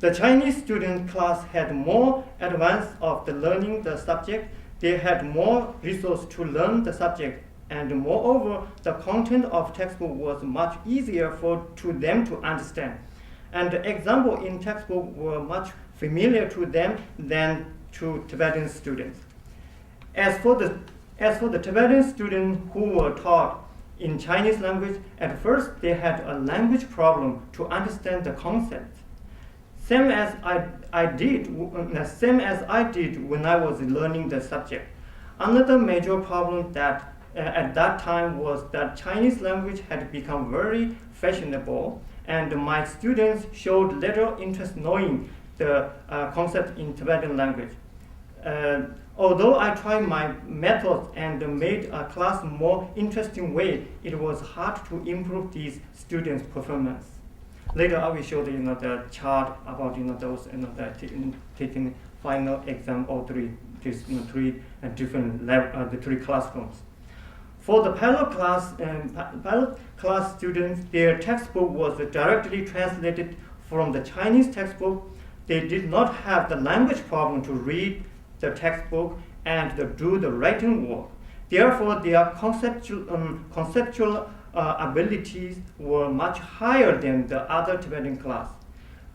The Chinese student class had more advance of the learning the subject. They had more resource to learn the subject, and moreover, the content of textbook was much easier to them to understand. And the example in textbook were much familiar to them than to Tibetan students. As for the Tibetan students who were taught in Chinese language, at first they had a language problem to understand the concepts. Same as I did when I was learning the subject. Another major problem that at that time was that Chinese language had become very fashionable, and my students showed little interest knowing the concept in Tibetan language. Although I tried my methods and made a class more interesting way, it was hard to improve these students' performance. Later, I will show the chart about those taking final exam or three different level, the three classrooms. For the pilot class students, their textbook was directly translated from the Chinese textbook. They did not have the language problem to read the textbook and to do the writing work. Therefore, their conceptual abilities were much higher than the other Tibetan class.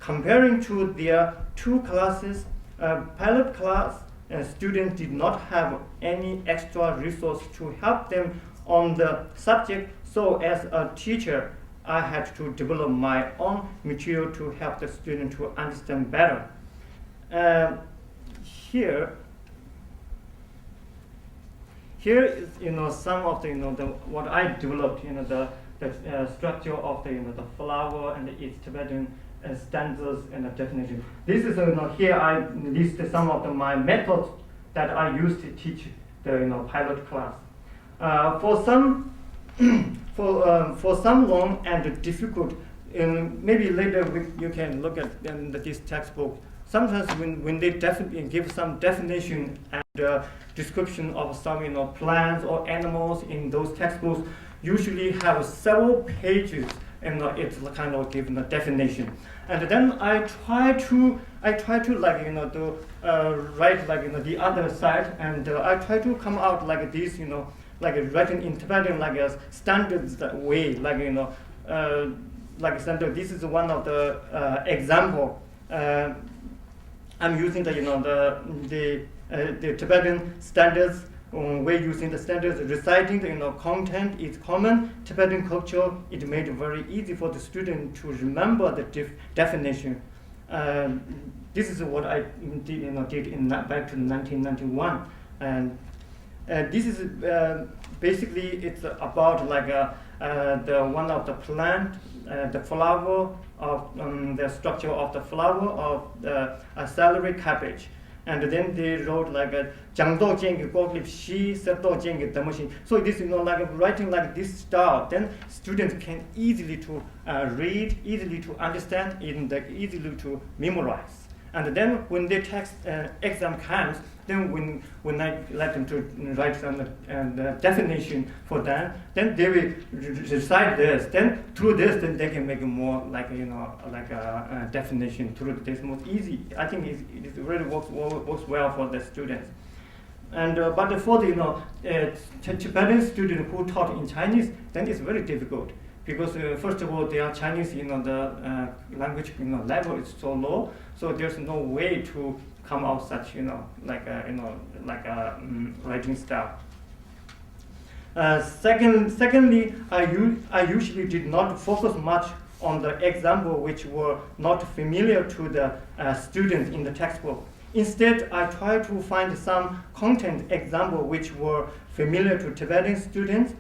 Comparing to their two classes, pilot class students did not have any extra resource to help them on the subject, so as a teacher, I had to develop my own material to help the student to understand better. Here is some of the what I developed, the structure of the flower and its Tibetan stanzas and the definition. This is here I list some of my methods that I used to teach the pilot class. For some long and difficult, maybe later you can look at this textbook. Sometimes when they definitely give some definition and description of some plants or animals in those textbooks, usually have several pages and it's kind of given a definition. And then I try to write the other side, and I try to come out like this, written in Tibetan like a standard way, standard. This is one of the example. I'm using the Tibetan standards. We're using the standards, reciting the content is common Tibetan culture. It made it very easy for the student to remember the definition. This is what I did in back to 1991, and this is basically it's about the one of the plant, the flower of the structure of the flower of the celery cabbage. And then they wrote Jiangdou Jiange Goglip Shi Seto Jiange Demoshi. So this writing like this style, then students can easily to read, easily to understand, and easily to memorize. And then when the text exam comes, then when I let them to write some definition for that, then they will recite this. Then through this, then they can make a more a definition through this more easy. I think it really works well for the students. And but for the Tibetan student who taught in Chinese, then it's very difficult. Because first of all, their Chinese, the language, level is so low, so there's no way to come out such, writing style. Secondly, I usually did not focus much on the example which were not familiar to the students in the textbook. Instead, I try to find some content example which were familiar to Tibetan students.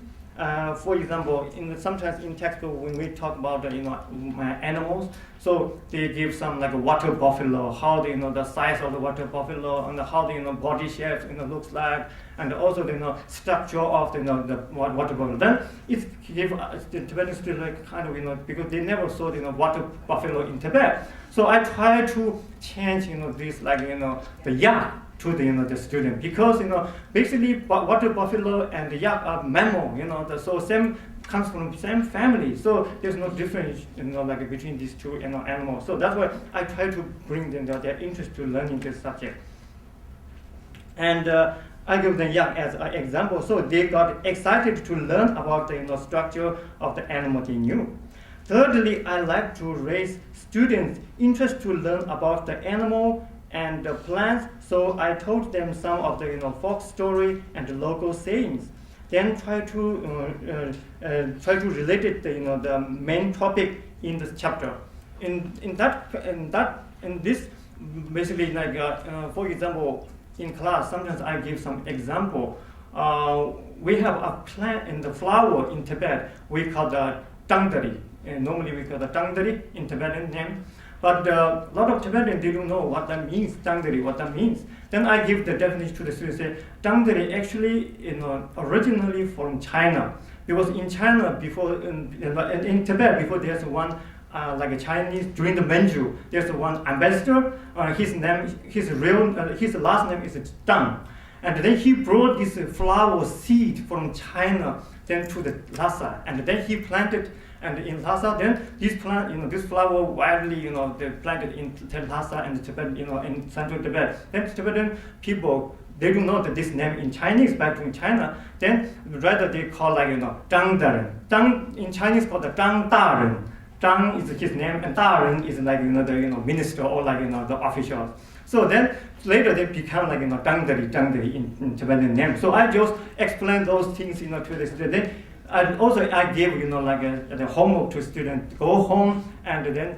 For example, sometimes in textbook when we talk about animals, so they give some water buffalo, how the size of the water buffalo and how the body shape looks like, and also the structure of the water buffalo. Then it give the Tibetan students kind of because they never saw the water buffalo in Tibet. So I try to change this the yak to the student, because basically water buffalo and the yak are mammal, so same comes from the same family, so there's no difference, like between these two, animals. So that's why I try to bring them their interest to learning this subject. And I give them as an example, so they got excited to learn about the structure of the animal they knew. Thirdly, I like to raise students' interest to learn about the animal and the plants, so I told them some of the folk story and the local sayings. Then try to relate it the main topic in this chapter. In this basically for example, in class sometimes I give some example. We have a plant in the flower in Tibet we call the dangdari. Normally we call the dangdari in Tibetan name. But a lot of Tibetans, they don't know what that means, dangdari, what that means. Then I give the definition to the students, say, dangdari actually, originally from China. Because in China, before, in Tibet, before there's one, like a Chinese, during the Manchu, there's one ambassador, his last name is Dang. And then he brought this flower seed from China then to the Lhasa, and then he planted. And in Lhasa, then this plant, this flower widely, they planted in Lhasa and Tibet, in central Tibet. Then Tibetan people, they don't know that this name in Chinese back in China. Then rather they call Dang Daren. Dang in Chinese called the Dang Daren. Dang is his name, and Daren is the minister or the officials. So then later they become Dangdari in Tibetan name. So I just explain those things to the student. And also I give the homework to students, go home and then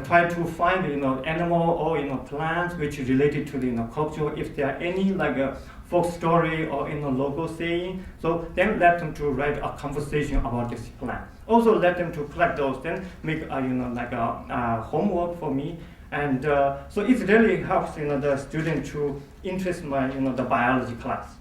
try to find animal or plants which is related to the culture. If there are any folk story or local saying, so then let them to write a conversation about this plant. Also let them to collect those, then make a homework for me. And so it really helps the student to interest my the biology class.